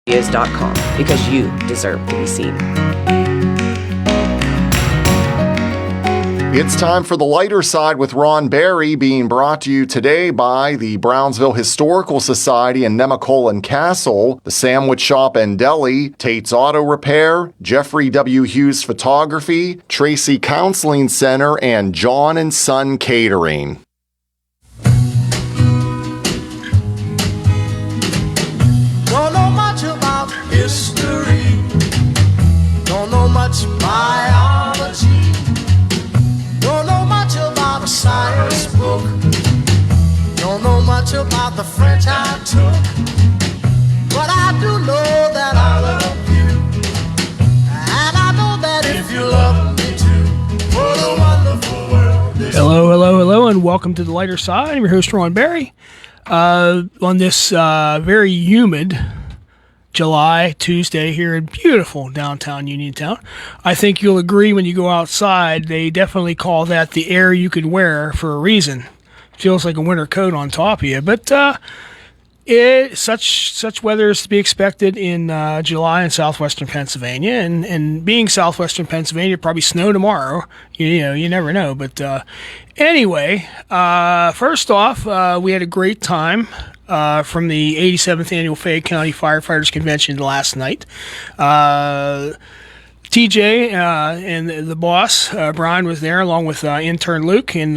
because you deserve to be seen. It's time for The Lighter Side with Ron Barry, being brought to you today by the Brownsville Historical Society and Nemacolin Castle, the Sandwich Shop and Deli, Tate's Auto Repair, Jeffrey W. Hughes Photography, Tracy Counseling Center, and John and Son Catering. Don't know much about history, don't know much biology, don't know much about a science book, don't know much about the French I took, but I do know that I love you, and I know that if you love me too, what a wonderful world this Hello, and welcome to The Lighter Side. I'm your host, Ron Barry. On this very humid July Tuesday here in beautiful downtown Uniontown. I think you'll agree when you go outside, they definitely call that the air you can wear for a reason. Feels like a winter coat on top of you, but such weather is to be expected in July in southwestern Pennsylvania, and being southwestern Pennsylvania, probably snow tomorrow. You never know. But anyway, first off, we had a great time from the 87th Annual Fayette County Firefighters Convention last night. TJ and the boss, Brian, was there along with intern Luke, and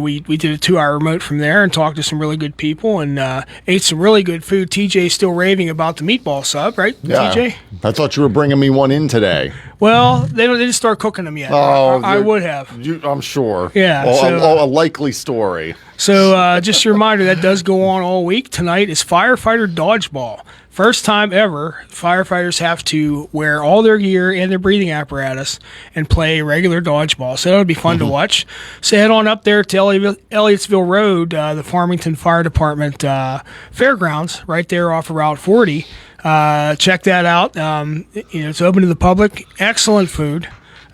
we did a 2-hour remote from there and talked to some really good people and ate some really good food. TJ's still raving about the meatball sub, right, Yeah. TJ? I thought you were bringing me one in today. Well, they didn't start cooking them yet. I would have. I'm sure. Yeah, Well, a likely story. So just a reminder, that does go on all week. Tonight is Firefighter Dodgeball. First time ever, firefighters have to wear all their gear and their breathing apparatus and play regular dodgeball. So that'll be fun to watch. So head on up there to Elliottsville Road, the Farmington Fire Department fairgrounds, right there off of Route 40. Check that out. It's open to the public. Excellent food.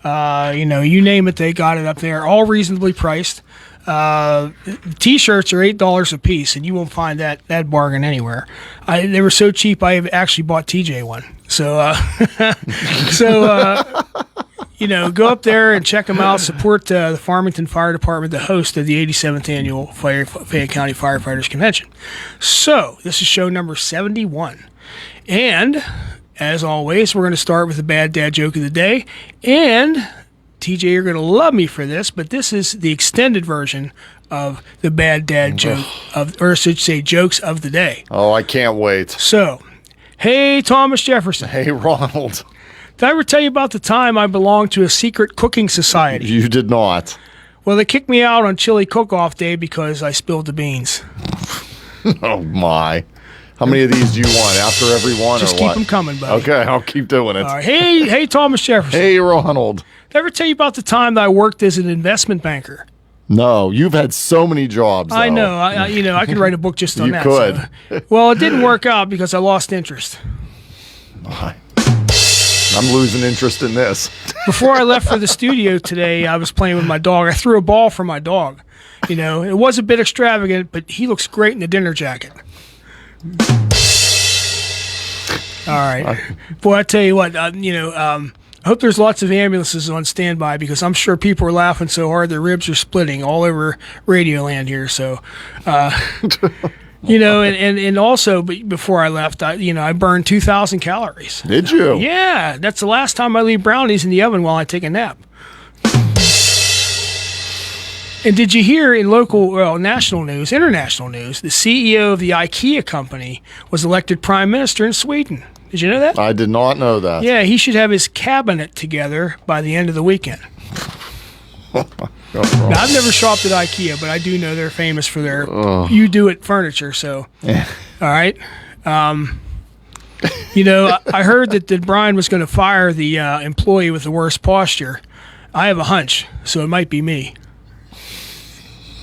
You name it, they got it up there. All reasonably priced. T-shirts are $8 a piece, and you won't find that bargain anywhere. They were so cheap, I actually bought TJ one. So, go up there and check them out. Support the Farmington Fire Department, the host of the 87th Annual Fayette County Firefighters Convention. So, this is show number 71. And, as always, we're going to start with the bad dad joke of the day. And TJ, you're going to love me for this, but this is the extended version of the bad dad joke, or I should say jokes of the day. Oh, I can't wait. So, hey, Thomas Jefferson. Hey, Ronald. Did I ever tell you about the time I belonged to a secret cooking society? You did not. Well, they kicked me out on chili cook-off day because I spilled the beans. Oh, my. How many of these do you want? After every one Just or keep what? them coming, buddy. Okay, I'll keep doing it. All right. Hey, Thomas Jefferson. Hey, Ronald. Did I ever tell you about the time that I worked as an investment banker? No, you've had so many jobs. I though. know. I could write a book just on You that. could. So. Well, it didn't work out because I lost interest. I'm losing interest in this. Before I left for the studio today, I was playing with my dog. I threw a ball for my dog. It was a bit extravagant, but he looks great in a dinner jacket. All right. Boy, I tell you what, I hope there's lots of ambulances on standby because I'm sure people are laughing so hard their ribs are splitting all over Radioland here. So, and also before I left, I burned 2,000 calories. Did you? Yeah, that's the last time I leave brownies in the oven while I take a nap. And did you hear in national news, international news, the CEO of the IKEA company was elected prime minister in Sweden? Did you know that? I did not know that. Yeah, he should have his cabinet together by the end of the weekend. Now, I've never shopped at IKEA, but I do know they're famous for their you-do-it furniture. So, all right. I heard that Brian was going to fire the employee with the worst posture. I have a hunch, so it might be me.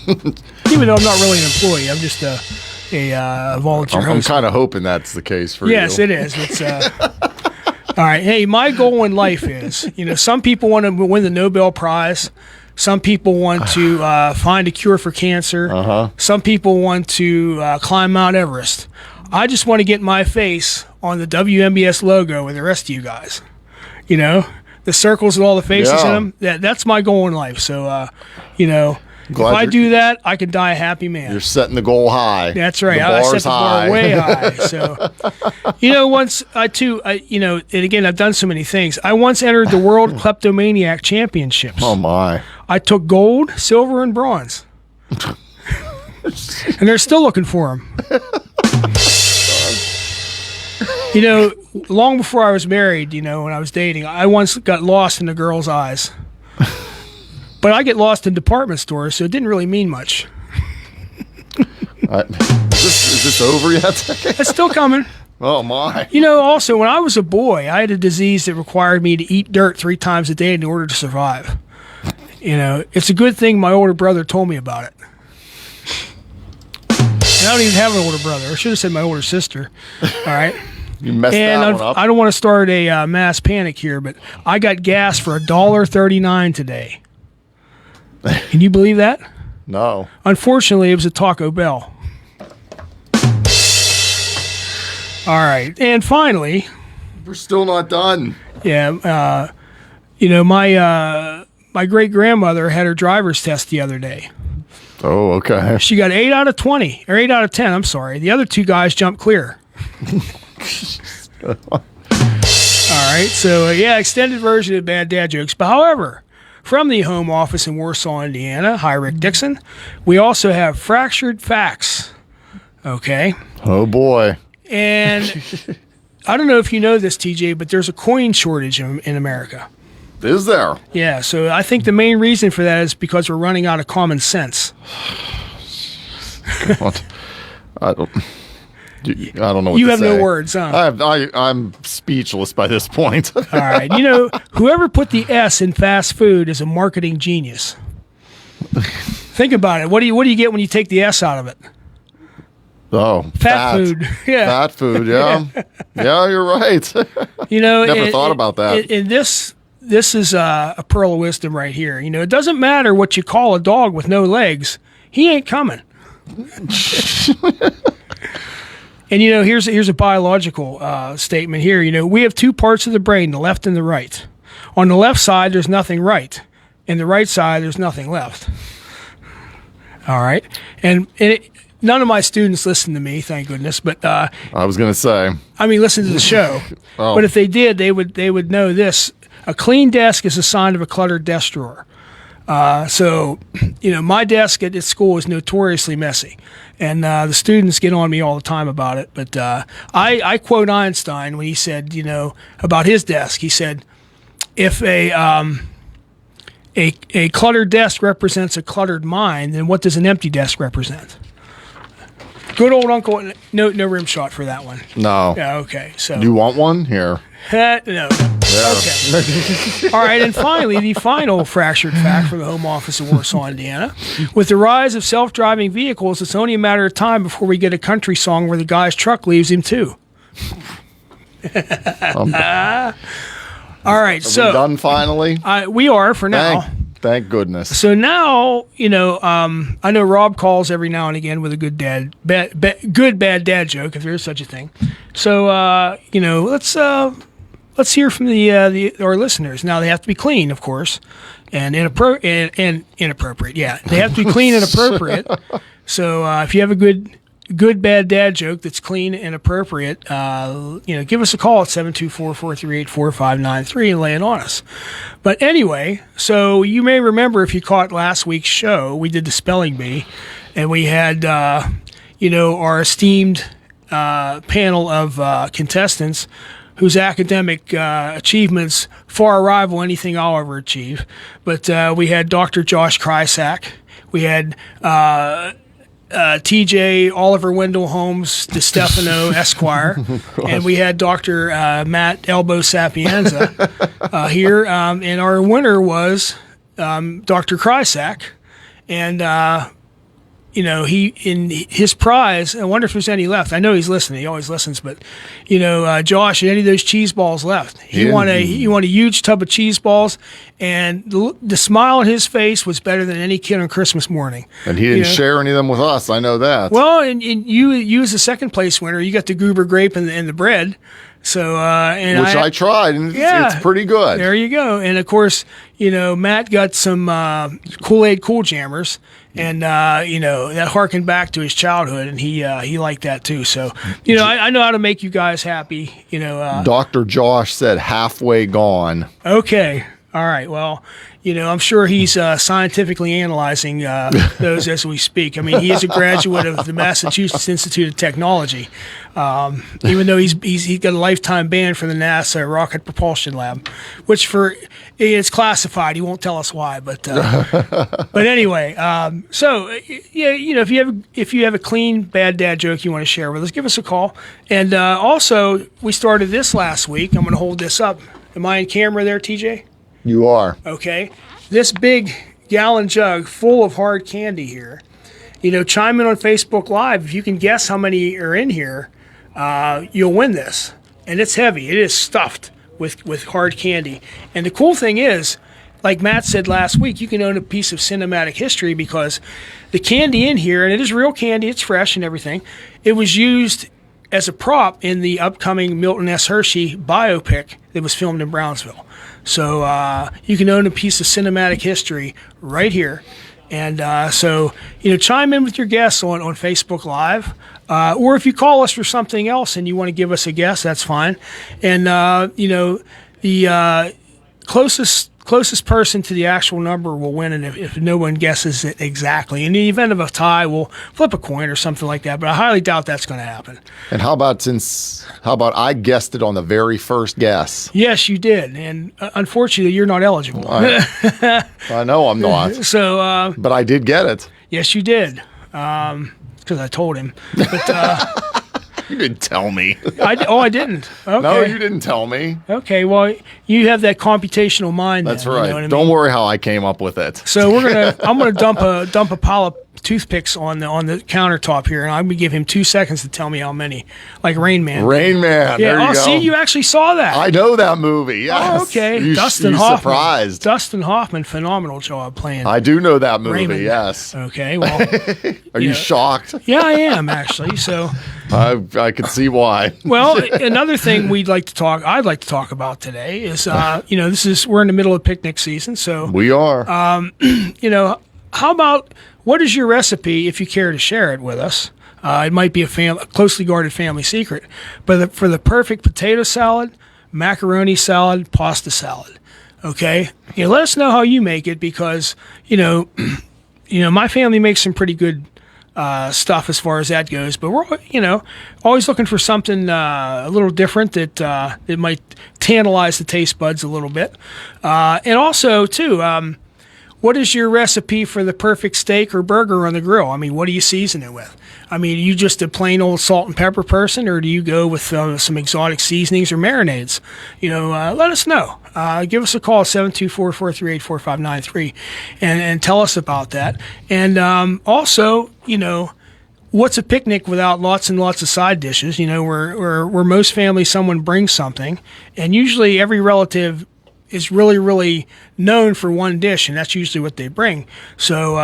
Even though I'm not really an employee, I'm just a volunteer I'm host. kind of hoping that's the case for you. Yes, it is. It's all right. Hey, my goal in life is, some people want to win the Nobel Prize. Some people want to find a cure for cancer. Some people want to climb Mount Everest. I just want to get my face on the WMBS logo with the rest of you guys. You know, the circles with all the faces in them. That's my goal in life. So, you know, if I do that, I can die a happy man. You're setting the goal high. That's right. The I set bar's the bar high. way high. So, you know, once you know, and again, I've done so many things. I once entered the World Kleptomaniac Championships. Oh my! I took gold, silver, and bronze. And they're still looking for them. You know, long before I was married, you know, when I was dating, I once got lost in a girl's eyes. But I get lost in department stores, so it didn't really mean much. Is this over yet? It's still coming. Oh my! You know, also, when I was a boy, I had a disease that required me to eat dirt 3 times a day in order to survive. You know, it's a good thing my older brother told me about it. And I don't even have an older brother. I should have said my older sister. All right. You messed And that one up. I don't want to start a mass panic here, but I got gas for $1.39 today. Can you believe that? No. Unfortunately, it was a Taco Bell. All right. And finally, We're still not done. yeah, you know, my great-grandmother had her driver's test the other day. Oh, okay. She got 8 out of 20, or 8 out of 10, I'm sorry. The other 2 guys jumped clear. All right, so yeah, extended version of bad dad jokes. But however, from the home office in Warsaw, Indiana, hi Rick Dixon, we also have fractured facts. Okay, Oh boy. and I don't know if you know this, TJ, but there's a coin shortage in America. Is there? Yeah, so I think the main reason for that is because we're running out of common sense. What? I don't know what You to have say. no words, huh? I'm speechless by this point. All right. You know, whoever put the S in fast food is a marketing genius. Think about it. What do you get when you take the S out of it? Oh, Fat food. Yeah. Fat food, yeah. Yeah, you're right. You know, Never thought about that. And this is a pearl of wisdom right here. You know, it doesn't matter what you call a dog with no legs. He ain't coming. And, you know, here's a biological statement here. You know, we have 2 parts of the brain, the left and the right. On the left side, there's nothing right. In the right side, there's nothing left. All right. And none of my students listen to me, thank goodness. But, I was going to say. I mean, listen to the show. Oh. But if they did, they would know this. A clean desk is a sign of a cluttered desk drawer. So, you know, my desk at school is notoriously messy, and the students get on me all the time about it. But I quote Einstein when he said, you know, about his desk. He said, if a cluttered desk represents a cluttered mind, then what does an empty desk represent? Good old Uncle. No rim shot for that one. No. Yeah. Okay. So You want one? Here. no. Okay. All right, and finally, the final fractured fact from the home office of Warsaw, Indiana. With the rise of self-driving vehicles, it's only a matter of time before we get a country song where the guy's truck leaves him too. All right, We so done finally? we are for now. Thank goodness. So now, you know, I know Rob calls every now and again with a good bad dad joke, if there is such a thing. So, you know, let's hear from our listeners. Now they have to be clean, of course, and inappropriate. Yeah, they have to be clean and appropriate. So if you have a good bad dad joke that's clean and appropriate, you know, give us a call at 724-438-4593 and lay it on us. But anyway, so you may remember, if you caught last week's show, we did the spelling bee, and we had you know, our esteemed panel of contestants whose academic achievements far rival anything I'll ever achieve. But we had Dr. Josh Krysak. We had TJ Oliver Wendell Holmes DeStefano Esquire. And we had Dr. Matt Elbow Sapienza here. And our winner was Dr. Krysak. And he in his prize. I wonder if there's any left. I know he's listening. He always listens. But Josh, any of those cheese balls left? He won a huge tub of cheese balls, and the smile on his face was better than any kid on Christmas morning. And he didn't share any of them with us. I know that. Well, and you as the second place winner, you got the goober grape and the bread. So, which I tried, and it's pretty good. There you go. And of course, Matt got some Kool-Aid Cool Jammers, and that harkened back to his childhood, and he liked that too. So, I know how to make you guys happy. Dr. Josh said halfway gone. Okay. All right. Well, I'm sure he's scientifically analyzing those as we speak. I mean, he is a graduate of the Massachusetts Institute of Technology, even though he's got a lifetime ban from the NASA Rocket Propulsion Lab, which it's classified. He won't tell us why, but anyway. So if you have a clean bad dad joke you want to share with us, give us a call. And also, we started this last week. I'm going to hold this up. Am I in camera there, TJ? You are. Okay. This big gallon jug full of hard candy here. Chime in on Facebook Live. If you can guess how many are in here, you'll win this. And it's heavy. It is stuffed with hard candy. And the cool thing is, like Matt said last week, you can own a piece of cinematic history because the candy in here, and it is real candy, it's fresh and everything, it was used as a prop in the upcoming Milton S. Hershey biopic that was filmed in Brownsville. So you can own a piece of cinematic history right here. And chime in with your guests on Facebook Live. Or if you call us for something else and you want to give us a guess, that's fine. And, the closest person to the actual number will win, and if no one guesses it exactly, in the event of a tie, we'll flip a coin or something like that. But I highly doubt that's going to happen. And how about I guessed it on the very first guess? Yes, you did, and unfortunately, you're not eligible. I know I'm not. So, but I did get it. Yes, you did, because I told him. But you didn't tell me. I didn't. Okay. No, you didn't tell me. Okay, well, you have that computational mind. That's then, right. You know what I mean? Don't worry how I came up with it. So I'm gonna dump a pile of toothpicks on the countertop here, and I'm gonna give him 2 seconds to tell me how many, like Rain Man. Rain Man. Yeah. There you go. See, you actually saw that. I know that movie. Yes. Oh, okay. You Dustin Hoffman. Surprised. Dustin Hoffman, phenomenal job playing. I do know that movie. Raymond. Yes. Okay. Well. Are you shocked? Yeah, I am actually. So. I could see why. Well, another thing I'd like to talk about today is, we're in the middle of picnic season, so we are. How about, what is your recipe if you care to share it with us? It might be a closely guarded family secret, but for the perfect potato salad, macaroni salad, pasta salad. Okay, let us know how you make it because my family makes some pretty good stuff as far as that goes, but we're always looking for something a little different that might tantalize the taste buds a little bit, and also too. What is your recipe for the perfect steak or burger on the grill? I mean, what do you season it with? I mean, are you just a plain old salt and pepper person, or do you go with some exotic seasonings or marinades? Let us know. Give us a call, 724-438-4593, and tell us about that. And also, what's a picnic without lots and lots of side dishes? Where most families, someone brings something, and usually every relative is really, really known for one dish, and that's usually what they bring. So,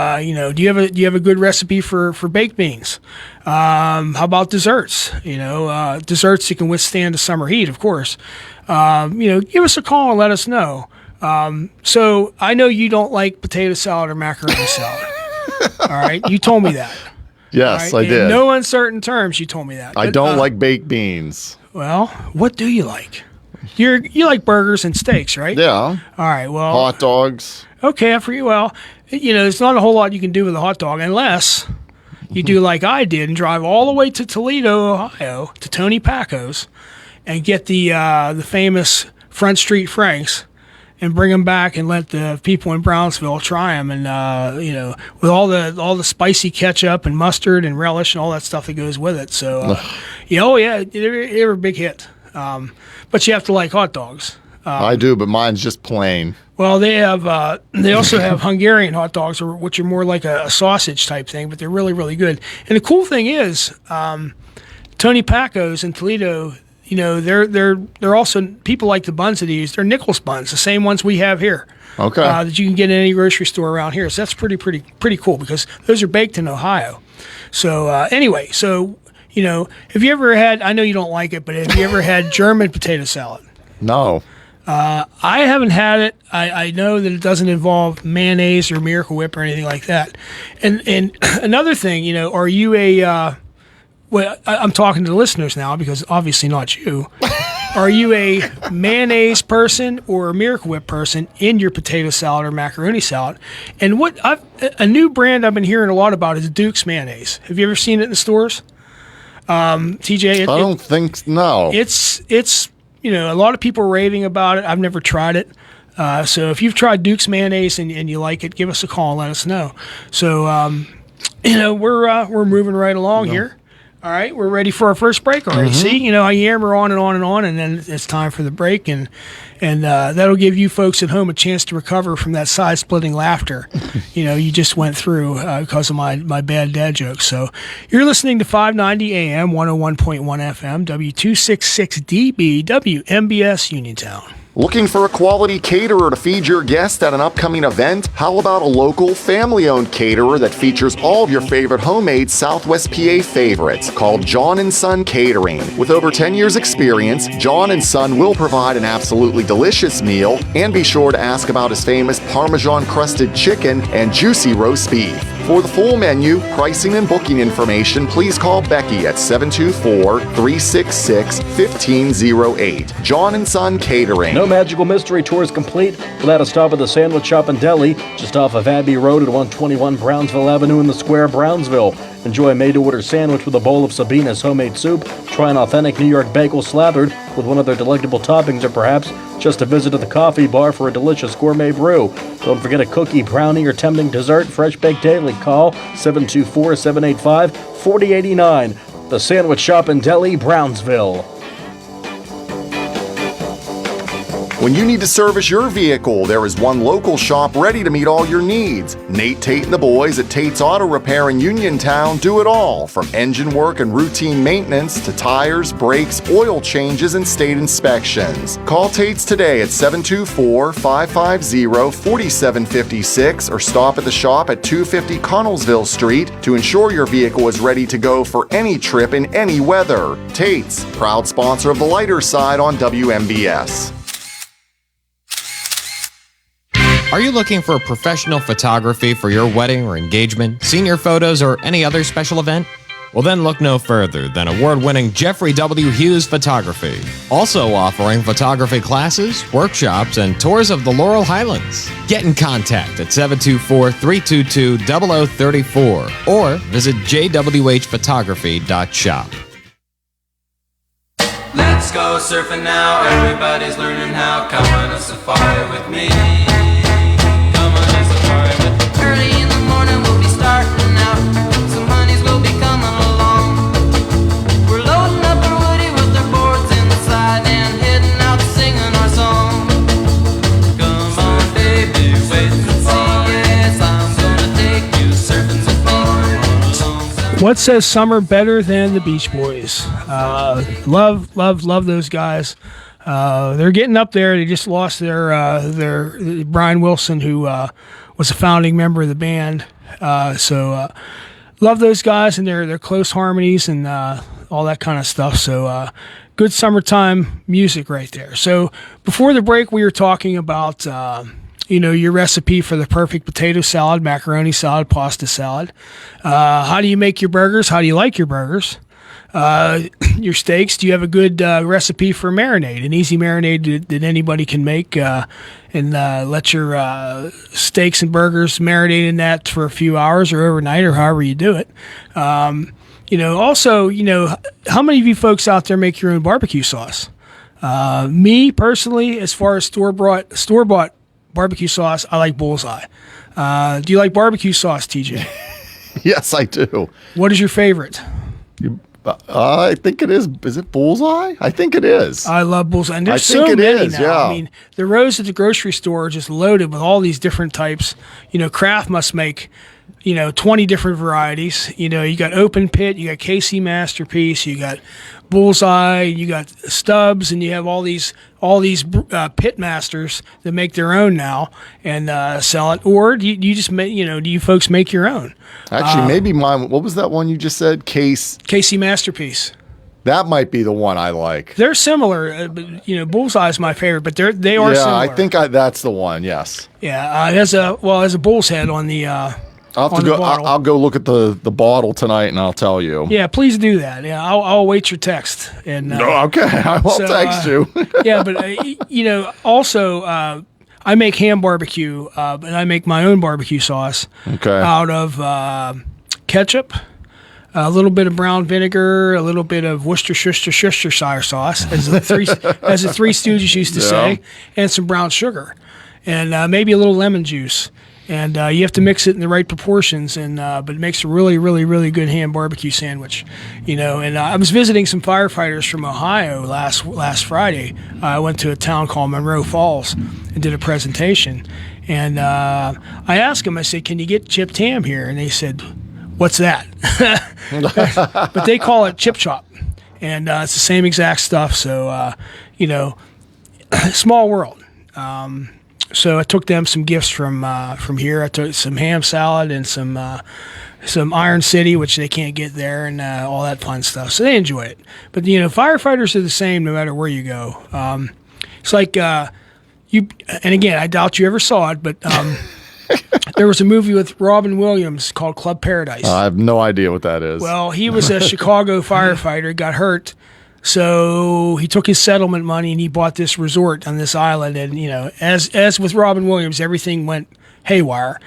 do you have a good recipe for baked beans? How about desserts? Desserts that can withstand the summer heat, of course. Give us a call and let us know. So I know you don't like potato salad or macaroni salad. All right, you told me that. Yes, right? I did. In no uncertain terms, you told me that. I don't like baked beans. Well, what do you like? You like burgers and steaks, right? Yeah. All right. Well, hot dogs. Okay, for you. Well, there's not a whole lot you can do with a hot dog unless you do like I did and drive all the way to Toledo, Ohio, to Tony Pacco's, and get the famous Front Street Franks, and bring them back and let the people in Brownsville try them, and with all the spicy ketchup and mustard and relish and all that stuff that goes with it. So, they're a big hit. But you have to like hot dogs. I do, but mine's just plain. Well, they have. They also have Hungarian hot dogs, which are more like a sausage type thing, but they're really, really good. And the cool thing is, Tony Paco's in Toledo. You know, they're also people like the buns that they use. They're Nichols buns, the same ones we have here. Okay. That you can get in any grocery store around here. So that's pretty cool because those are baked in Ohio. So anyway, you know, have you ever had? I know you don't like it, but have you ever had German potato salad? No. I haven't had it. I know that it doesn't involve mayonnaise or Miracle Whip or anything like that. And another thing, you know, are you I'm talking to the listeners now because obviously not you. Are you a mayonnaise person or a Miracle Whip person in your potato salad or macaroni salad? And a new brand I've been hearing a lot about is Duke's mayonnaise. Have you ever seen it in the stores? TJ? I don't think, no. It's you know, a lot of people are raving about it. I've never tried it. So if you've tried Duke's mayonnaise and you like it, give us a call and let us know. So, you know, we're moving right along here. All right, we're ready for our first break already. See, you know, I yammer on and on and on, and then it's time for the break, and that'll give you folks at home a chance to recover from that side-splitting laughter, you know, you just went through because of my bad dad jokes. So you're listening to 590 AM, 101.1 FM, W266DB, WMBS Uniontown. Looking for a quality caterer to feed your guests at an upcoming event? How about a local, family-owned caterer that features all of your favorite homemade Southwest PA favorites called John & Son Catering? With over 10 years experience, John & Son will provide an absolutely delicious meal, and be sure to ask about his famous Parmesan-crusted chicken and juicy roast beef. For the full menu, pricing, and booking information, please call Becky at 724-366-1508. John & Son Catering. No magical mystery tour is complete without a stop at the Sandwich Shop and Deli, just off of Abbey Road at 121 Brownsville Avenue in the Square, Brownsville. Enjoy a made-to-order sandwich with a bowl of Sabina's homemade soup, try an authentic New York bagel slathered with one of their delectable toppings, or perhaps just a visit to the coffee bar for a delicious gourmet brew. Don't forget a cookie, brownie, or tempting dessert, fresh baked daily. Call 724-785-4089. The Sandwich Shop and Deli, Brownsville. When you need to service your vehicle, there is one local shop ready to meet all your needs. Nate Tate and the boys at Tate's Auto Repair in Uniontown do it all, from engine work and routine maintenance to tires, brakes, oil changes, and state inspections. Call Tate's today at 724-550-4756 or stop at the shop at 250 Connellsville Street to ensure your vehicle is ready to go for any trip in any weather. Tate's, proud sponsor of the lighter side on WMBS. Are you looking for professional photography for your wedding or engagement, senior photos, or any other special event? Well, then look no further than award-winning Jeffrey W. Hughes Photography, also offering photography classes, workshops, and tours of the Laurel Highlands. Get in contact at 724-322-0034 or visit jwhphotography.shop. Let's go surfing now, everybody's learning how. Come on a safari with me. Early in the morning we'll be starting out. Some honeys will be coming along. We're loading up our woody with our boards inside and heading out singing our song. Come on baby, wait and see. Yes, I'm gonna take you surfing with me. What says summer better than the Beach Boys? Love those guys. They're getting up there. They just lost their Brian Wilson, who was a founding member of the band. So love those guys and their close harmonies and all that kind of stuff. So good summertime music right there. So before the break, we were talking about your recipe for the perfect potato salad, macaroni salad, pasta salad. How do you make your burgers? How do you like your burgers? Your steaks, do you have a good recipe for marinade, an easy marinade that anybody can make, and let your steaks and burgers marinate in that for a few hours or overnight or however you do it. Also, how many of you folks out there make your own barbecue sauce? Me personally, as far as store-bought barbecue sauce, I like Bullseye. Do you like barbecue sauce, TJ? Yes, I do. What is your favorite? I think it is. Is it Bullseye? I think it is. I love Bullseye. And there's I think so it many is, now. yeah. I mean, the rows at the grocery store are just loaded with all these different types. Kraft must make, 20 different varieties. You got Open Pit, you got KC Masterpiece, you got Bullseye, you got Stubbs, and you have all these pit masters that make their own now and sell it. Or do you just make, do you folks make your own? Actually, maybe mine. What was that one you just said? KC Masterpiece. That might be the one I like. They're similar, but Bullseye is my favorite, but they are Yeah, similar. I think that's the one. Yes. Yeah, it has a bull's head on the. I'll have on to the go. bottle. I'll go look at the bottle tonight, and I'll tell you. Yeah, please do that. Yeah, I'll await your text. And Okay, I will text you. yeah, but also I make ham barbecue, and I make my own barbecue sauce Okay. out of ketchup, a little bit of brown vinegar, a little bit of Worcestershire sauce, as the Three Stooges used to say, and some brown sugar, and maybe a little lemon juice. And you have to mix it in the right proportions, and but it makes a really, really, really good ham barbecue sandwich, And I was visiting some firefighters from Ohio last Friday. I went to a town called Monroe Falls and did a presentation, and I asked them. I said, "Can you get chipped ham here?" And they said, "What's that?" But they call it chip chop, and it's the same exact stuff. So small world. So I took them some gifts from here. I took some ham salad and some Iron City, which they can't get there, and all that fun stuff. So they enjoy it. But firefighters are the same no matter where you go. It's like you. And again, I doubt you ever saw it, but there was a movie with Robin Williams called Club Paradise. I have no idea what that is. Well, he was a Chicago firefighter, got hurt. So he took his settlement money and he bought this resort on this island. And, as with Robin Williams, everything went haywire.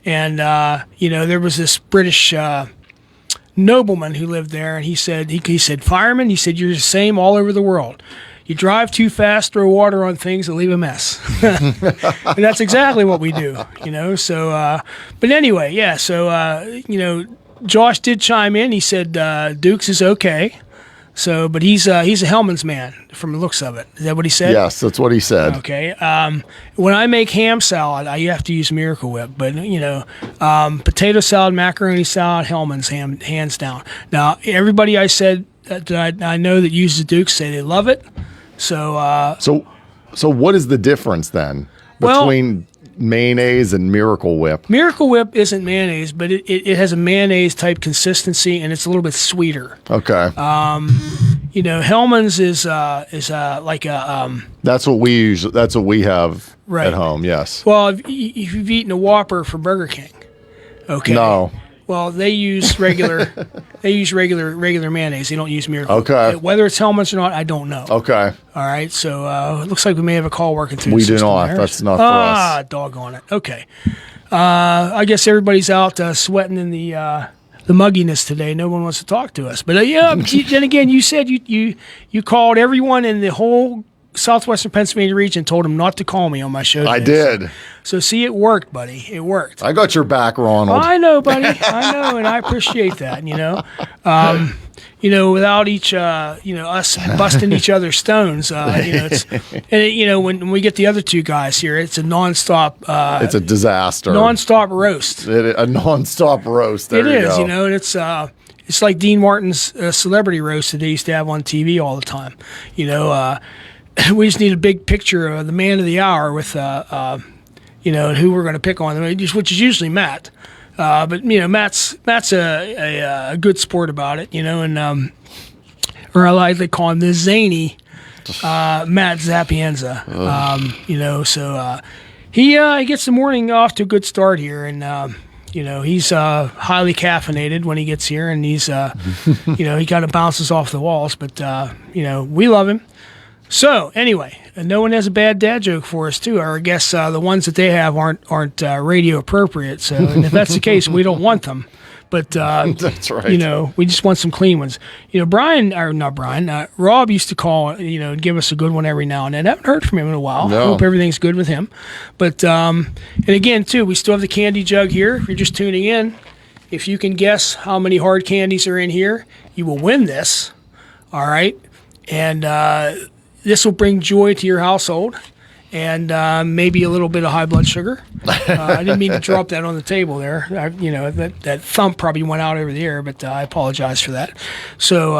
And, there was this British nobleman who lived there. And he said, fireman, you're the same all over the world. You drive too fast, throw water on things, and leave a mess. And that's exactly what we do, So, but anyway, yeah. So, Josh did chime in. He said Dukes is okay. So, but he's a Hellman's man from the looks of it. Is that what he said? Yes, that's what he said. Okay. When I make ham salad, I have to use Miracle Whip. But potato salad, macaroni salad, Hellman's hands down. Now, everybody I said that I know that uses Dukes say they love it. So, So what is the difference then between mayonnaise and Miracle Whip? Miracle Whip isn't mayonnaise, but it has a mayonnaise type consistency, and it's a little bit sweeter. Okay. Hellman's is like a. That's what we use. That's what we have Right. at home. Yes. Well, if you've eaten a Whopper from Burger King, okay. No. Well, they use regular mayonnaise. They don't use Miracle. Okay. Whether it's Hellman's or not, I don't know. Okay. All right. So it looks like we may have a call working through. We the do system not. there. That's not for us. Doggone it. Okay. I guess everybody's out sweating in the mugginess today. No one wants to talk to us. But then again, you said you called everyone in the whole southwestern Pennsylvania region, told them not to call me on my show today. I did. So see, it worked, buddy. It worked. I got your back, Ronald. I know, buddy. I know, and I appreciate that. Without us busting each other's stones, when we get the other two guys here, it's a nonstop. It's a disaster. Nonstop roast. A nonstop roast. There It you is, go. and it's like Dean Martin's celebrity roast that they used to have on TV all the time. We just need a big picture of the man of the hour with, and who we're going to pick on, which is usually Matt. But Matt's a good sport about it, or I like to call him the zany Matt Zapienza. He gets the morning off to a good start here, and he's highly caffeinated when he gets here, and he's he kind of bounces off the walls, but we love him. So anyway, no one has a bad dad joke for us too. Or I guess the ones that they have aren't radio appropriate. So and if that's the case, we don't want them. But That's right. We just want some clean ones. Rob used to call, and give us a good one every now and then. I haven't heard from him in a while. No. I hope everything's good with him. But and again too, we still have the candy jug here. If you're just tuning in, If you can guess how many hard candies are in here, you will win this. All right. And this will bring joy to your household and maybe a little bit of high blood sugar. I didn't mean to drop that on the table there. That thump probably went out over the air, but I apologize for that. So,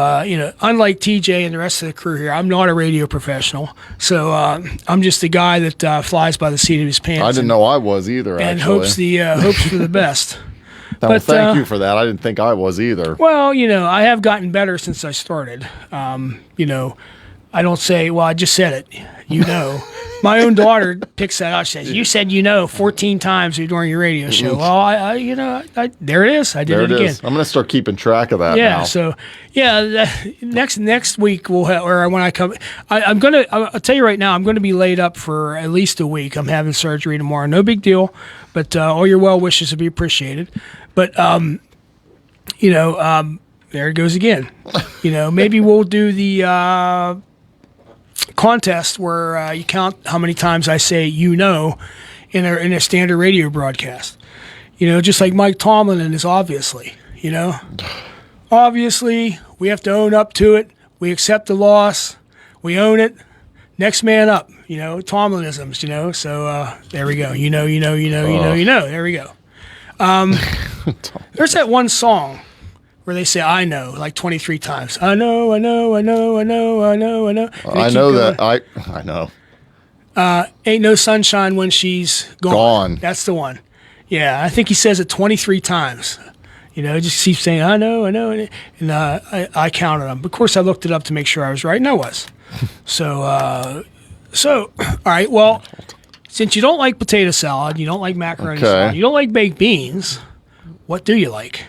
unlike TJ and the rest of the crew here, I'm not a radio professional. So I'm just a guy that flies by the seat of his pants. I didn't know I was either, and actually. hopes for the best. Well, thank you for that. I didn't think I was either. Well, I have gotten better since I started. I don't say, well, I just said it. My own daughter picks that up. She says, you said 14 times during your radio show. Well, I there it is. I did it again. I'm going to start keeping track of that now. Yeah, so, next week we'll have, or when I come, I'll tell you right now, I'm going to be laid up for at least a week. I'm having surgery tomorrow. No big deal, but all your well wishes will be appreciated. But, there it goes again. Maybe we'll do the contest where you count how many times I say in a standard radio broadcast. Just like Mike Tomlin is obviously. Obviously, we have to own up to it. We accept the loss. We own it. Next man up. Tomlinisms. So there we go. There we go. There's that one song where they say "I know" like 23 times. I know. I know that. I know. Ain't no sunshine when she's gone. That's the one. Yeah, I think he says it 23 times. Just keeps saying I know, and I counted them. Of course, I looked it up to make sure I was right, and I was. So all right. Well, since you don't like potato salad, you don't like macaroni salad, you don't like baked beans, what do you like?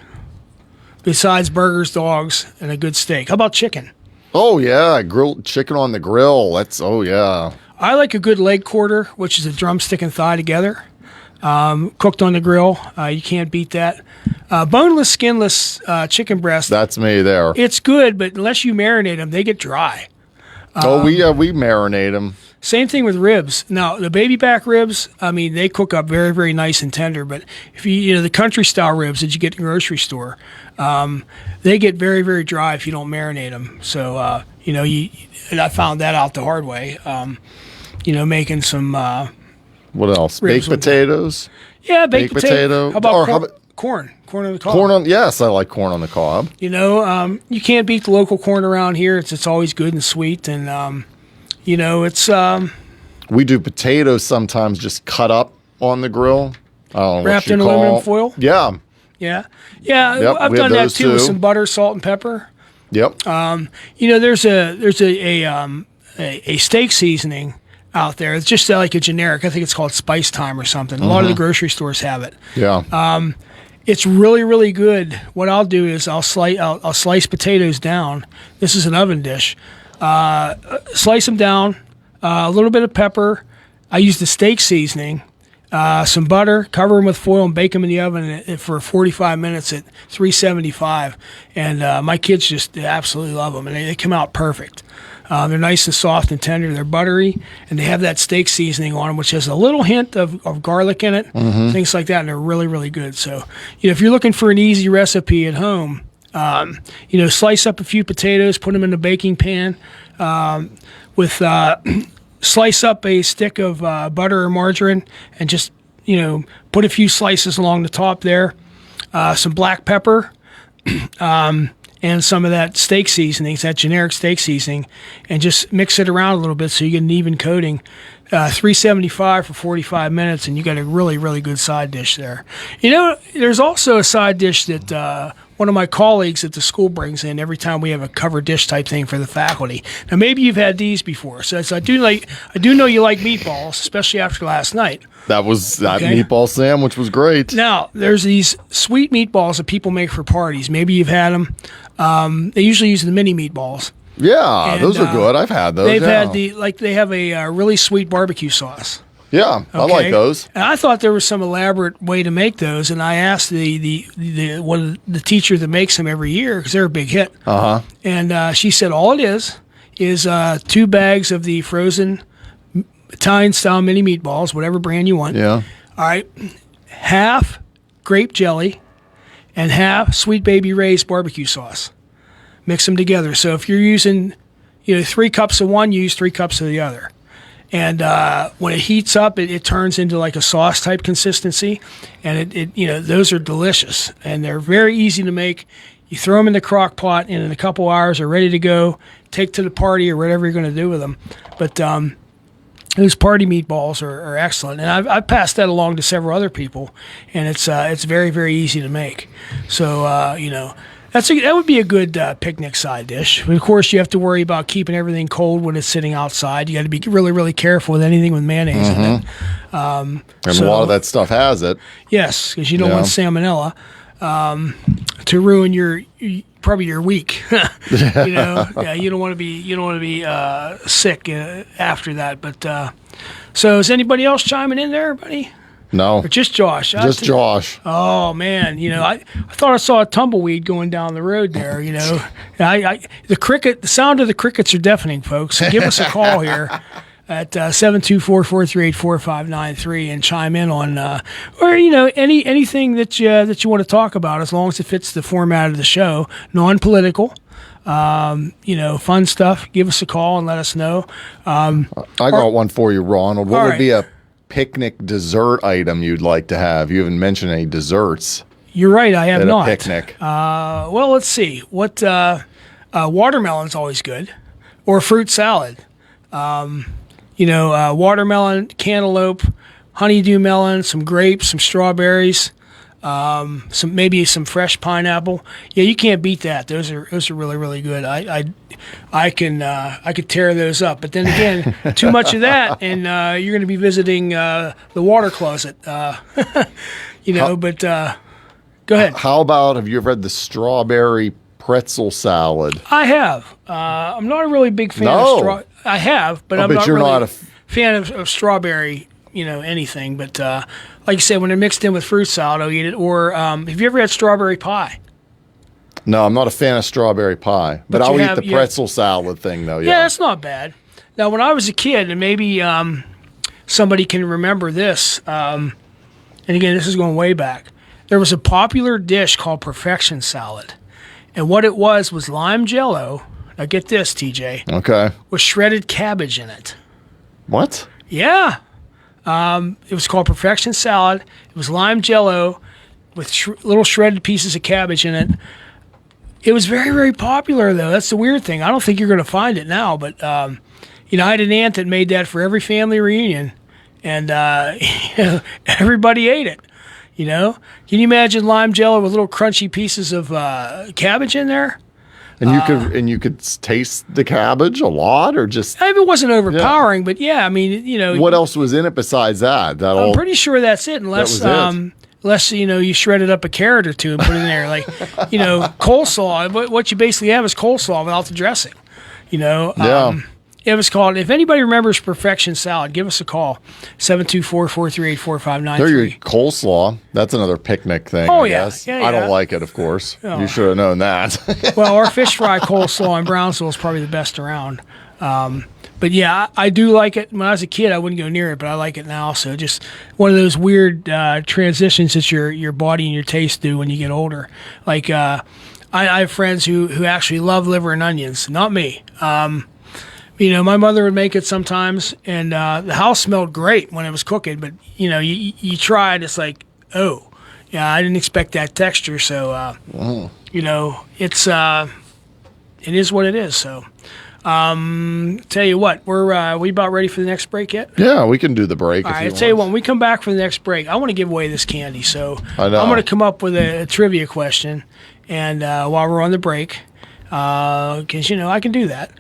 Besides burgers, dogs, and a good steak. How about chicken? Oh, yeah. Grilled chicken on the grill. Yeah. I like a good leg quarter, which is a drumstick and thigh together. Cooked on the grill. You can't beat that. Boneless, skinless chicken breast. That's me there. It's good, but unless you marinate them, they get dry. We marinate them. Same thing with ribs. Now, the baby back ribs, they cook up very, very nice and tender. But if the country style ribs that you get in the grocery store, they get very, very dry if you don't marinate them. So, and I found that out the hard way. Making some. What else? Baked potatoes? Yeah, baked potato. How about corn? Corn on the cob. Yes, I like corn on the cob. You can't beat the local corn around here. It's always good and sweet, and it's. We do potatoes sometimes just cut up on the grill. Wrapped in aluminum foil? Yeah. Yeah. Yep, I've done that too with some butter, salt, and pepper. Yep. There's a steak seasoning out there. It's just like a generic. I think it's called Spice Time or something. A lot of the grocery stores have it. Yeah. It's really, really good. What I'll do is I'll slice potatoes down. This is an oven dish. Slice them down. A little bit of pepper. I use the steak seasoning. Some butter. Cover them with foil and bake them in the oven for 45 minutes at 375. And my kids just absolutely love them, and they come out perfect. They're nice and soft and tender. They're buttery, and they have that steak seasoning on them, which has a little hint of garlic in it, things like that, and they're really, really good. So, if you're looking for an easy recipe at home, slice up a few potatoes, put them in the baking pan slice up a stick of butter or margarine, and just, put a few slices along the top there, some black pepper, and some of that steak seasoning, that generic steak seasoning, and just mix it around a little bit so you get an even coating. 375 for 45 minutes, and you got a really, really good side dish there. There's also a side dish that one of my colleagues at the school brings in every time we have a cover dish type thing for the faculty. Now, maybe you've had these before. So I do know you like meatballs, especially after last night. That meatball sandwich was great. Now, there's these sweet meatballs that people make for parties. Maybe you've had them. They usually use the mini meatballs. Yeah, those are good. I've had those. They have a really sweet barbecue sauce. Yeah, okay? I like those. And I thought there was some elaborate way to make those, and I asked the teacher that makes them every year, because they're a big hit. And she said all it is 2 bags of the frozen Italian-style mini meatballs, whatever brand you want. Yeah. All right. Half grape jelly and half Sweet Baby Ray's barbecue sauce. Mix them together. So if you're using 3 cups of one, use 3 cups of the other. And when it heats up, it turns into like a sauce type consistency, and those are delicious, and they're very easy to make. You throw them in the crock pot, and in a couple hours are ready to go. Take to the party or whatever you're going to do with them. But those party meatballs are excellent, and I've passed that along to several other people, and it's very, very easy to make. So that would be a good picnic side dish. But of course, you have to worry about keeping everything cold when it's sitting outside. You got to be really, really careful with anything with mayonnaise in it. And a lot of that stuff has it. Yes, because you don't want salmonella to ruin your week. You don't want to be sick after that. But so is anybody else chiming in there, buddy? No. Or just Josh? Josh. Oh, man. I thought I saw a tumbleweed going down the road there, the sound of the crickets are deafening, folks. So give us a call here at 724-438-4593 and chime in on, anything that you want to talk about, as long as it fits the format of the show. Non-political. Fun stuff. Give us a call and let us know. I got one for you, Ronald. What would right. be a picnic dessert item you'd like to have? You haven't mentioned any desserts. You're right, I have at not. A picnic. Well, let's see. What watermelon's always good, or fruit salad. Watermelon, cantaloupe, honeydew melon, some grapes, some strawberries, maybe some fresh pineapple. Yeah, you can't beat that. Those are really, really good. I could tear those up, but then again, too much of that, and you're going to be visiting the water closet. But go ahead. Have you ever had the strawberry pretzel salad? I have. I'm not a really big fan of straw. I have, but I'm not you're really not a fan of strawberry. Anything. But like you said, when they're mixed in with fruit salad, I'll eat it. Or have you ever had strawberry pie? No, I'm not a fan of strawberry pie, but I'll eat the pretzel salad thing, though. Yeah, that's not bad. Now, when I was a kid, and maybe somebody can remember this, and again, this is going way back, there was a popular dish called perfection salad. And what it was lime jello. Now, get this, TJ. Okay. With shredded cabbage in it. What? Yeah. It was called perfection salad. It was lime jello with little shredded pieces of cabbage in it. It was very, very popular, though. That's the weird thing. I don't think you're going to find it now, but I had an aunt that made that for every family reunion, and everybody ate it. Can you imagine lime jello with little crunchy pieces of cabbage in there? And you could taste the cabbage a lot, or just it wasn't overpowering, but yeah, I mean, what else was in it besides that? I'm pretty sure that's it, unless you shredded up a carrot or two and put it in there, like coleslaw. What you basically have is coleslaw without the dressing. It was called. If anybody remembers perfection salad, give us a call 724-438-4593. There your coleslaw. That's another picnic thing. Oh, I yeah. guess. Yeah, I don't yeah. like it, of course. Oh. You should have known that. Well, our fish fry coleslaw in Brownsville is probably the best around. But yeah, I do like it. When I was a kid, I wouldn't go near it, but I like it now. So just one of those weird transitions that your body and your taste do when you get older. Like I have friends who actually love liver and onions. Not me. My mother would make it sometimes, and the house smelled great when it was cooking. But you try it, it's like, oh, yeah, I didn't expect that texture. So it's it is what it is. So. Tell you what, we about ready for the next break yet? Yeah, we can do the break. All right, I'll tell you what, when we come back for the next break, I want to give away this candy. So I know. I'm going to come up with a trivia question, and while we're on the break, because I can do that.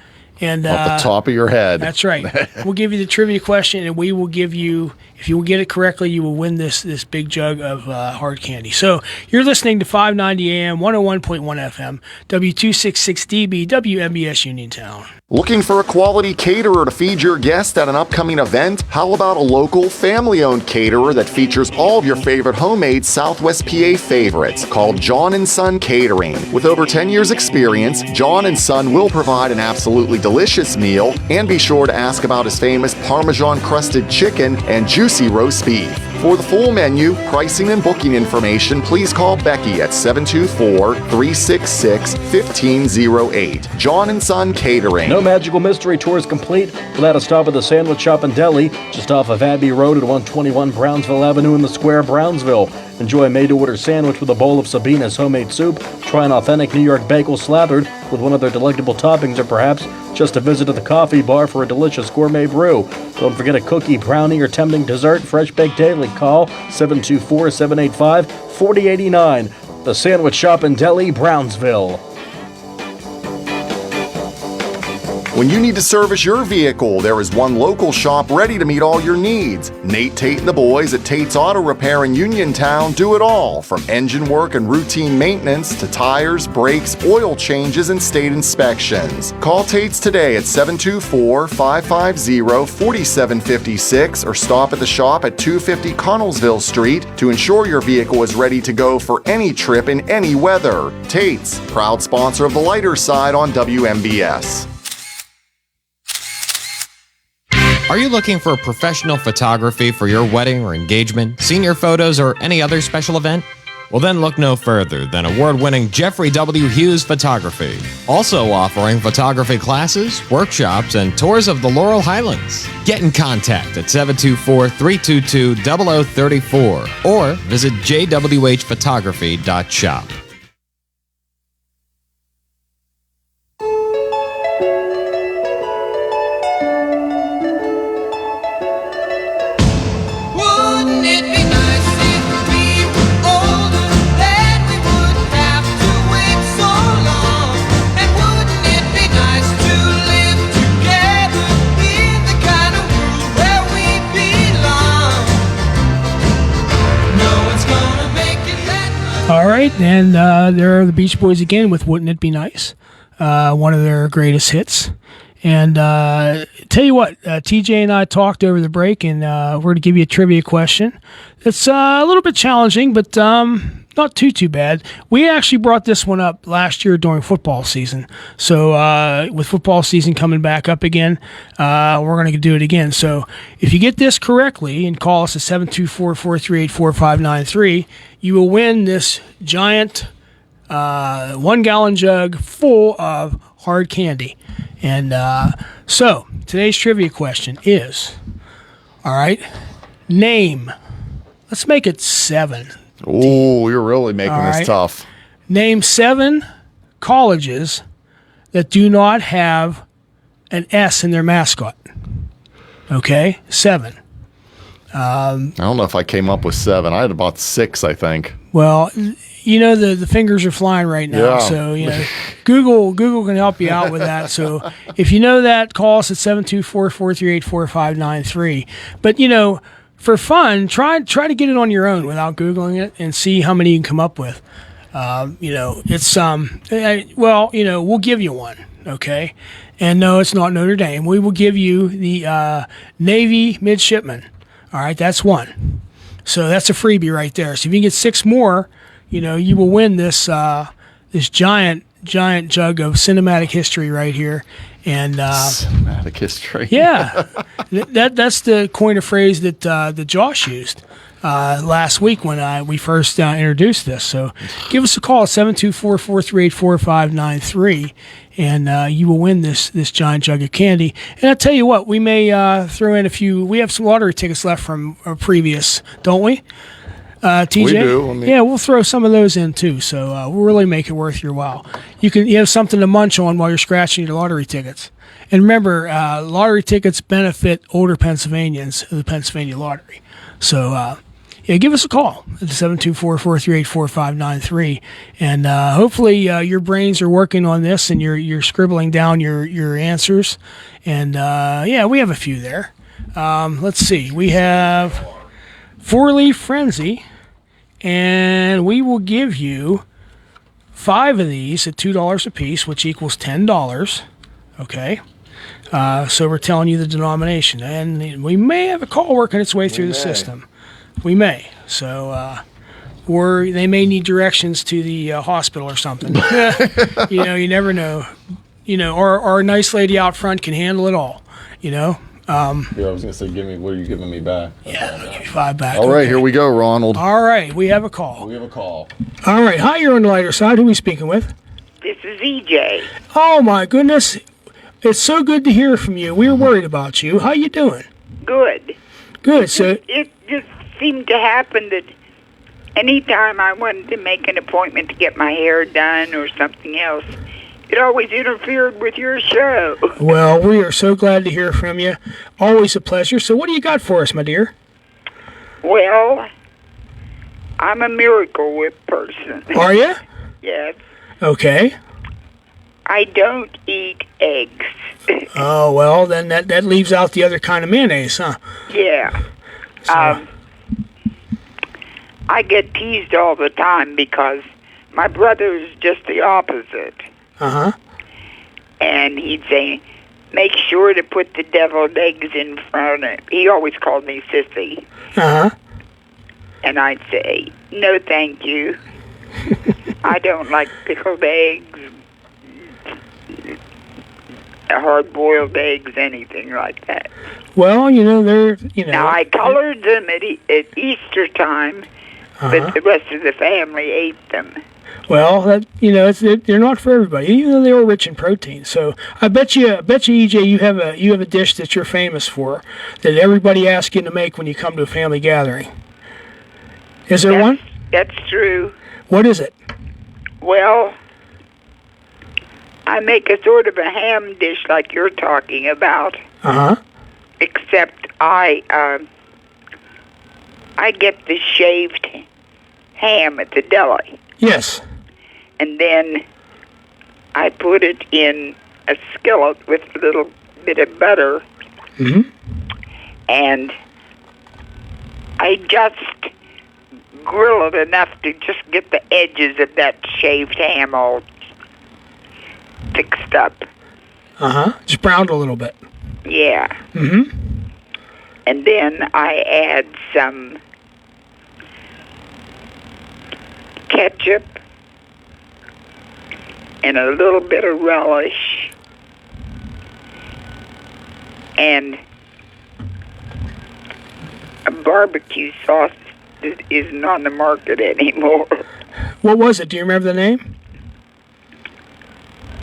And off the top of your head. That's right. We'll give you the trivia question, and we will give you, if you will get it correctly, you will win this big jug of hard candy. So you're listening to 590 AM, 101.1 FM, W266DB, WMBS Uniontown. Looking for a quality caterer to feed your guests at an upcoming event? How about a local, family-owned caterer that features all of your favorite homemade Southwest PA favorites, called John & Son Catering. With over 10 years experience, John & Son will provide an absolutely delicious meal, and be sure to ask about his famous Parmesan-crusted chicken and juicy roast beef. For the full menu, pricing, and booking information, please call Becky at 724-366-1508. John and Son Catering. No Magical Mystery Tour is complete without a stop at the Sandwich Shop and Deli, just off of Abbey Road at 121 Brownsville Avenue in the Square, Brownsville. Enjoy a made-to-order sandwich with a bowl of Sabina's homemade soup. Try an authentic New York bagel slathered with one of their delectable toppings, or perhaps just a visit to the coffee bar for a delicious gourmet brew. Don't forget a cookie, brownie, or tempting dessert. Fresh baked daily. Call 724-785-4089. The Sandwich Shop and Deli, Brownsville. When you need to service your vehicle, there is one local shop ready to meet all your needs. Nate Tate and the boys at Tate's Auto Repair in Uniontown do it all, from engine work and routine maintenance to tires, brakes, oil changes, and state inspections. Call Tate's today at 724-550-4756 or stop at the shop at 250 Connellsville Street to ensure your vehicle is ready to go for any trip in any weather. Tate's, proud sponsor of the lighter side on WMBS. Are you looking for professional photography for your wedding or engagement, senior photos, or any other special event? Well, then look no further than award-winning Jeffrey W. Hughes Photography. Also offering photography classes, workshops, and tours of the Laurel Highlands. Get in contact at 724-322-0034 or visit jwhphotography.shop. Wouldn't it be nice if we were older, then we wouldn't have to wait so long? And wouldn't it be nice to live together in the kind of world where we belong? No one's gonna make it that much. All right, and there are the Beach Boys again with "Wouldn't It Be Nice," one of their greatest hits. And tell you what, TJ and I talked over the break, and we're going to give you a trivia question. It's a little bit challenging, but not too bad. We actually brought this one up last year during football season. So with football season coming back up again, we're going to do it again. So if you get this correctly and call us at 724-438-4593, you will win this giant 1-gallon jug full of hard candy. And so today's trivia question is, all right, name. Let's make it 7. Oh, you're really making All this right. tough. Name 7 colleges that do not have an S in their mascot. Okay, 7. I don't know if I came up with 7. I had about 6, I think. Well, you know the fingers are flying right now, Yeah. so you know Google can help you out with that. So if you know that, call us at 724-438-4593. But you know, for fun, try to get it on your own without Googling it and see how many you can come up with. You know, it's well, you know, we'll give you one, okay? And no, it's not Notre Dame. We will give you the Navy midshipman. All right, that's one. So that's a freebie right there. So if you can get 6 more, you know, you will win this this giant jug of cinematic history right here. And Cinematic history. yeah, that's the coin of phrase that Josh used last week when we first introduced this. So give us a call at 724-438-4593, and you will win this giant jug of candy. And I'll tell you what, we may throw in a few. We have some lottery tickets left from a previous, don't we? TJ? We do. Yeah, we'll throw some of those in too. So we'll really make it worth your while. You have something to munch on while you're scratching your lottery tickets. And remember, lottery tickets benefit older Pennsylvanians of the Pennsylvania Lottery. So yeah, give us a call at 724-438-4593, and hopefully your brains are working on this and you're scribbling down your answers. And yeah, we have a few there. Let's see, we have 4-Leaf Frenzy, and we will give you 5 of these at $2 a piece, which equals $10. Okay. So we're telling you the denomination, and we may have a call working its way through the system. We may. So, or they may need directions to the hospital or something. You know, you never know. You know, or a nice lady out front can handle it all. You know, Yeah, I was gonna say, what are you giving me back? Yeah, let me give you 5 back. All right, Okay. here we go, Ronald. All right, we have a call. We have a call. All right, hi, you're on the lighter side. Who are we speaking with? This is EJ. Oh, my goodness. It's so good to hear from you. We were worried about you. How you doing? Good. Good. So, It just seemed to happen that anytime I wanted to make an appointment to get my hair done or something else, it always interfered with your show. well, we are so glad to hear from you. Always a pleasure. So what do you got for us, my dear? Well, I'm a Miracle Whip person. Are you? Yes. Okay. I don't eat eggs. Oh, well, then that leaves out the other kind of mayonnaise, huh? Yeah. I get teased all the time because my brother's just the opposite. Uh-huh. And he'd say, make sure to put the deviled eggs in front of it. He always called me sissy. Uh-huh. And I'd say, no thank you. I don't like pickled eggs, hard-boiled eggs, anything like that. Well, they're. Now, I colored them at Easter time, but the rest of the family ate them. Well, they're not for everybody, even though they were rich in protein. So I bet you, EJ, you have a dish that you're famous for that everybody asks you to make when you come to a family gathering. Is there one? That's true. What is it? Well, I make a sort of a ham dish like you're talking about. Uh huh. Except I get the shaved ham at the deli. Yes. And then I put it in a skillet with a little bit of butter. Mm-hmm. And I just grill it enough to just get the edges of that shaved ham all fixed up. Uh-huh. Just browned a little bit. Yeah. Mm-hmm. And then I add some ketchup and a little bit of relish and a barbecue sauce that isn't on the market anymore. What was it? Do you remember the name?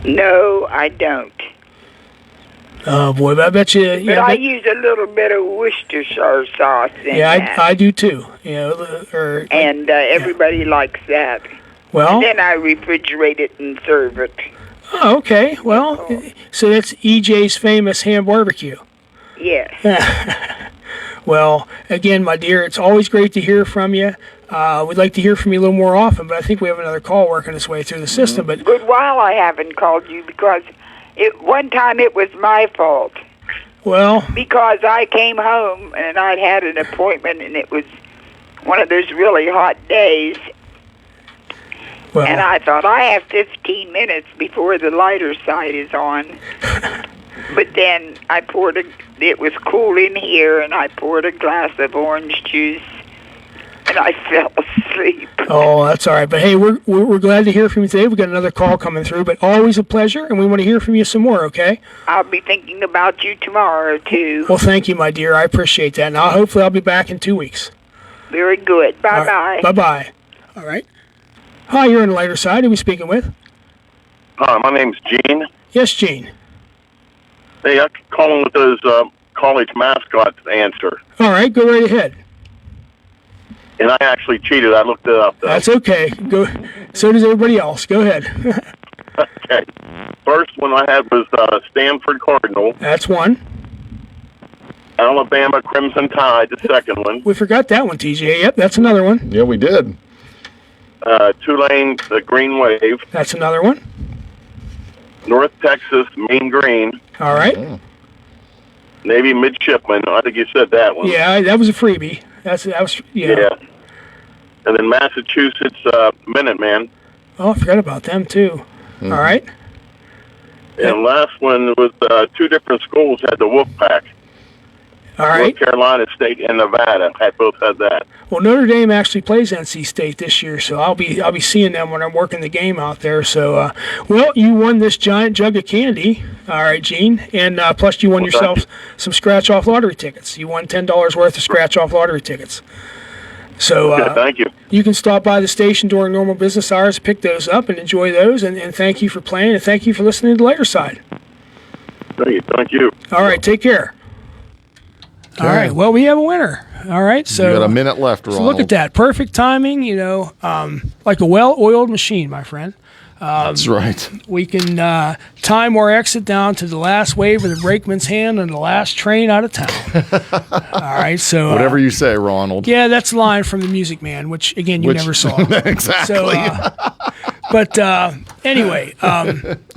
No, I don't. Oh, boy, but I bet you... But I use a little bit of Worcestershire sauce in that. I do too. And everybody likes that. Well... Then I refrigerate it and serve it. Oh, okay. Well, so that's EJ's famous ham barbecue. Yes. Well, again, my dear, it's always great to hear from you. We'd like to hear from you a little more often, but I think we have another call working its way through the system. But good while I haven't called you because one time it was my fault. Well, because I came home and I'd had an appointment and it was one of those really hot days. Well, and I thought I have 15 minutes before the lighter side is on. But then it was cool in here and I poured a glass of orange juice and I fell asleep. Oh, that's all right. But hey, we're glad to hear from you today. We've got another call coming through, but always a pleasure, and we want to hear from you some more, okay? I'll be thinking about you tomorrow, too. Well, thank you, my dear. I appreciate that. Now, hopefully I'll be back in 2 weeks. Very good. Bye-bye. Right. Bye-bye. All right. Hi, you're on the lighter side. Who are we speaking with? Hi, my name's Gene. Yes, Gene. Hey, I'm calling with those college mascots answer. All right, go right ahead. And I actually cheated. I looked it up, though. That's okay. Go. So does everybody else. Go ahead. Okay. First one I had was Stanford Cardinal. That's one. Alabama Crimson Tide, the second one. We forgot that one, TJ. Yep, that's another one. Yeah, we did. Tulane, the Green Wave. That's another one. North Texas, Mean Green. All right. Yeah. Navy Midshipman. I think you said that one. Yeah, that was a freebie. That was Yeah. And then Massachusetts, Minuteman. Oh, I forgot about them too. Mm-hmm. All right. And last one was two different schools had the Wolfpack. All right. North Carolina State and Nevada. I both had that. Well, Notre Dame actually plays NC State this year, so I'll be seeing them when I'm working the game out there. So, well, you won this giant jug of candy. All right, Gene, and plus you won yourself some scratch-off lottery tickets. You won $10 worth of scratch-off lottery tickets. So Okay, thank you. You can stop by the station during normal business hours, pick those up, and enjoy those. And thank you for playing, and thank you for listening to the Lighter Side. Thank you. All right, take care. All right, well, we have a winner. All right, so You got a minute left, Ronald. So look at that, perfect timing. Like a well-oiled machine, my friend. That's right. We can time our exit down to the last wave of the brakeman's hand on the last train out of town. All right, so Whatever you say, Ronald. yeah, that's a line from The Music Man, which again you never saw. Exactly. So, but anyway,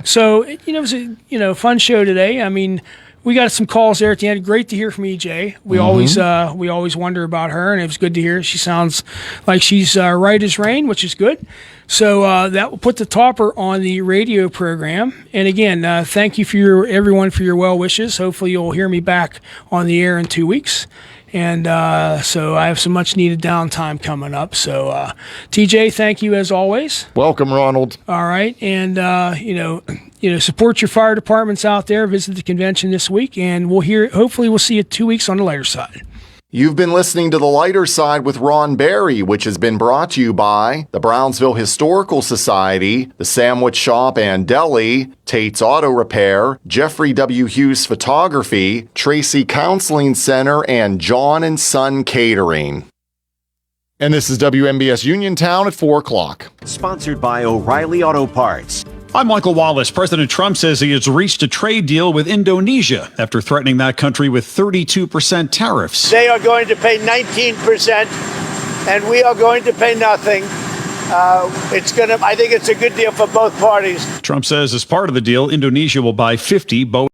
so it was a fun show today. I mean, we got some calls there at the end. Great to hear from EJ. We always wonder about her, and it was good to hear. She sounds like she's right as rain, which is good. So that will put the topper on the radio program. And again, thank you for everyone for your well wishes. Hopefully you'll hear me back on the air in 2 weeks. And so I have some much needed downtime coming up. So TJ, thank you as always. Welcome, Ronald. All right, and support your fire departments out there. Visit the convention this week, and hopefully we'll see you 2 weeks on the Lighter Side. You've been listening to The Lighter Side with Ron Barry, which has been brought to you by the Brownsville Historical Society, the Sandwich Shop and Deli, Tate's Auto Repair, Jeffrey W. Hughes Photography, Tracy Counseling Center, and John & Son Catering. And this is WMBS Uniontown at 4 o'clock. Sponsored by O'Reilly Auto Parts. I'm Michael Wallace. President Trump says he has reached a trade deal with Indonesia after threatening that country with 32% tariffs. They are going to pay 19%, and we are going to pay nothing. I think it's a good deal for both parties. Trump says as part of the deal, Indonesia will buy 50 Boeing